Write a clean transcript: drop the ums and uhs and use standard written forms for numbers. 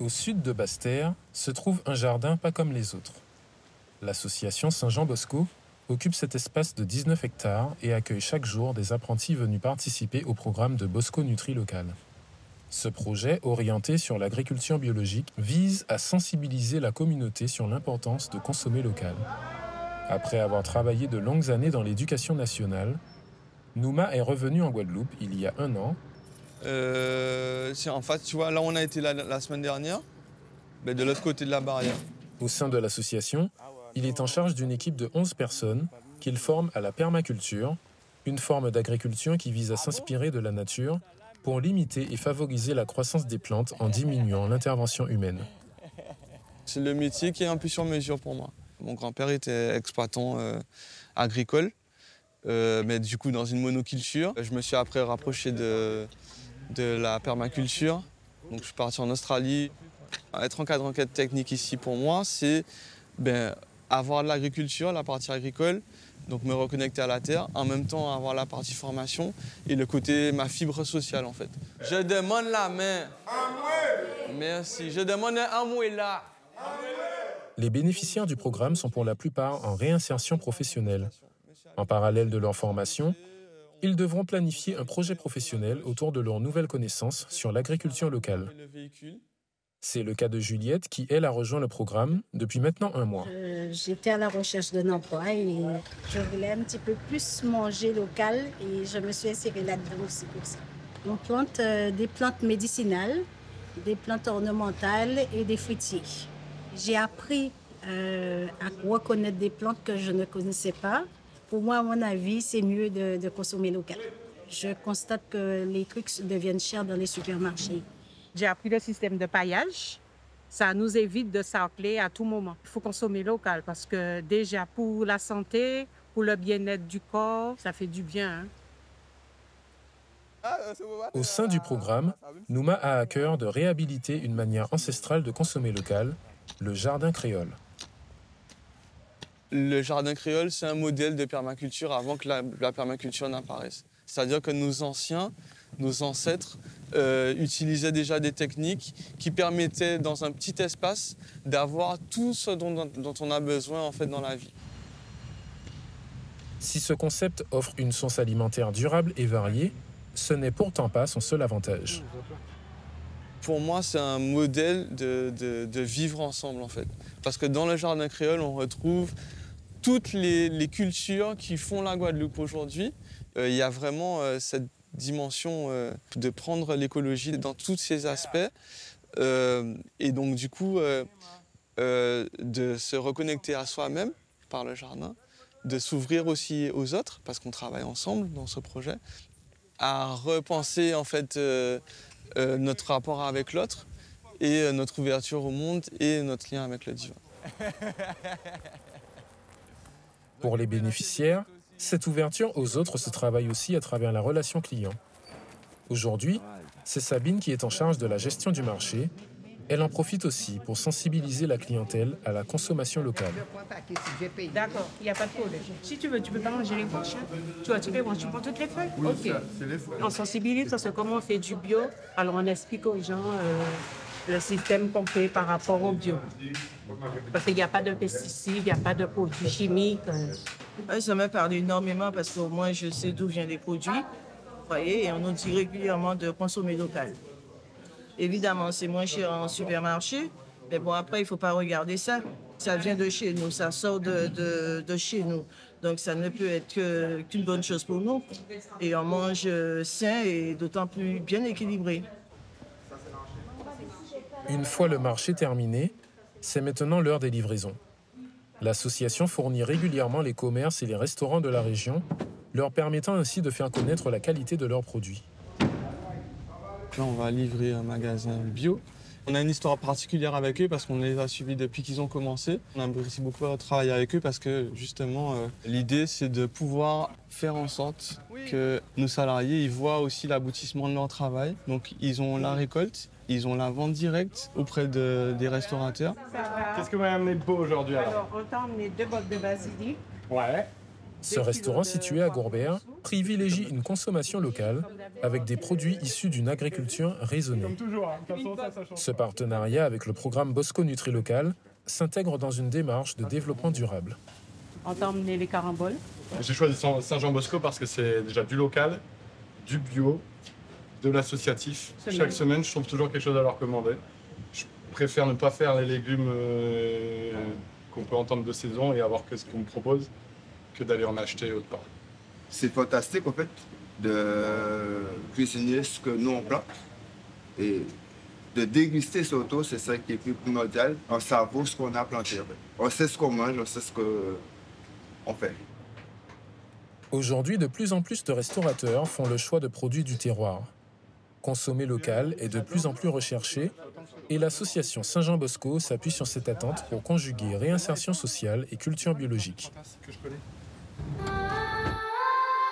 Au sud de Basse-Terre se trouve un jardin pas comme les autres. L'association Saint-Jean-Bosco occupe cet espace de 19 hectares et accueille chaque jour des apprentis venus participer au programme de Bosco Nutri Local. Ce projet, orienté sur l'agriculture biologique, vise à sensibiliser la communauté sur l'importance de consommer local. Après avoir travaillé de longues années dans l'éducation nationale, Nouma est revenu en Guadeloupe il y a 1 an. En fait, tu vois, là, on a été la semaine dernière, mais de l'autre côté de la barrière. Au sein de l'association, il est en charge d'une équipe de 11 personnes qu'il forme à la permaculture, une forme d'agriculture qui vise à s'inspirer de la nature pour limiter et favoriser la croissance des plantes en diminuant l'intervention humaine. C'est le métier qui est un peu sur mesure pour moi. Mon grand-père était exploitant agricole, mais du coup dans une monoculture. Je me suis après rapproché de la permaculture. Donc je suis parti en Australie. Être encadré en quête technique ici pour moi, c'est avoir de l'agriculture, la partie agricole, donc me reconnecter à la terre, en même temps avoir la partie formation et le côté ma fibre sociale en fait. Je demande la main. Merci. Je demande un mot là. Les bénéficiaires du programme sont pour la plupart en réinsertion professionnelle. En parallèle de leur formation, ils devront planifier un projet professionnel autour de leurs nouvelles connaissances sur l'agriculture locale. C'est le cas de Juliette qui, elle, a rejoint le programme depuis maintenant 1 mois. J'étais à la recherche d'un emploi et je voulais un petit peu plus manger local et je me suis insérée là-dedans aussi pour ça. On plante des plantes médicinales, des plantes ornementales et des fruitiers. J'ai appris à reconnaître des plantes que je ne connaissais pas. Pour moi, à mon avis, c'est mieux de consommer local. Je constate que les trucs deviennent chers dans les supermarchés. J'ai appris le système de paillage. Ça nous évite de s'appeler à tout moment. Il faut consommer local parce que déjà pour la santé, pour le bien-être du corps, ça fait du bien. Au sein du programme, Nouma a à cœur de réhabiliter une manière ancestrale de consommer local, le jardin créole. Le jardin créole, c'est un modèle de permaculture avant que la permaculture n'apparaisse. C'est-à-dire que nos anciens, nos ancêtres, utilisaient déjà des techniques qui permettaient, dans un petit espace, d'avoir tout ce dont on a besoin en fait, dans la vie. Si ce concept offre une source alimentaire durable et variée, ce n'est pourtant pas son seul avantage. Pour moi, c'est un modèle de vivre ensemble, en fait. Parce que dans le jardin créole, on retrouve toutes les cultures qui font la Guadeloupe aujourd'hui. Il y a vraiment cette dimension de prendre l'écologie dans tous ses aspects. Et donc, du coup, de se reconnecter à soi-même par le jardin, de s'ouvrir aussi aux autres, parce qu'on travaille ensemble dans ce projet, à repenser, en fait, notre rapport avec l'autre et notre ouverture au monde et notre lien avec le divin. Pour les bénéficiaires, cette ouverture aux autres se travaille aussi à travers la relation client. Aujourd'hui, c'est Sabine qui est en charge de la gestion du marché. Elle en profite aussi pour sensibiliser la clientèle à la consommation locale. D'accord, il n'y a pas de problème. Si tu veux, tu peux pas manger les poches. Tu vois, tu prends toutes les feuilles. Oui, ok. C'est les feuilles. On sensibilise parce que comment on fait du bio, alors on explique aux gens le système qu'on fait par rapport au bio. Parce qu'il n'y a pas de pesticides, il n'y a pas de produits chimiques. Ça me parle énormément parce qu'au moins je sais d'où viennent les produits. Vous voyez, et on nous dit régulièrement de consommer local. Évidemment, c'est moins cher en supermarché, mais bon, après, il ne faut pas regarder ça. Ça vient de chez nous, ça sort de chez nous. Donc, ça ne peut être qu'une bonne chose pour nous. Et on mange sain et d'autant plus bien équilibré. Une fois le marché terminé, c'est maintenant l'heure des livraisons. L'association fournit régulièrement les commerces et les restaurants de la région, leur permettant ainsi de faire connaître la qualité de leurs produits. Là, on va livrer un magasin bio. On a une histoire particulière avec eux parce qu'on les a suivis depuis qu'ils ont commencé. On a aussi beaucoup travaillé avec eux parce que justement, l'idée, c'est de pouvoir faire en sorte que nos salariés ils voient aussi l'aboutissement de leur travail. Donc, ils ont la récolte, ils ont la vente directe auprès des restaurateurs. Qu'est-ce que vous m'avez amené de beau aujourd'hui alors? Alors, on t'a emmené 2 bottes de basilic. Ouais. Ce restaurant situé à Gourbert privilégie une consommation locale avec des produits issus d'une agriculture raisonnée. Comme toujours, hein. De toute façon, ça change. Ce partenariat avec le programme Bosco Nutri-Local s'intègre dans une démarche de développement durable. On t'a emmené les caramboles. J'ai choisi Saint-Jean-Bosco parce que c'est déjà du local, du bio, de l'associatif. Chaque semaine, je trouve toujours quelque chose à leur commander. Je préfère ne pas faire les légumes qu'on peut entendre de saison et avoir que ce qu'on me propose que d'aller en acheter autre part. C'est fantastique en fait de cuisiner ce que nous on plante et de déguster surtout, c'est ça qui est plus primordial. On savoure ce qu'on a planté en fait. On sait ce qu'on mange, on sait ce qu'on fait. Aujourd'hui, de plus en plus de restaurateurs font le choix de produits du terroir. Consommer local est de plus en plus recherché et l'association Saint-Jean-Bosco s'appuie sur cette attente pour conjuguer réinsertion sociale et culture biologique. Que je connais.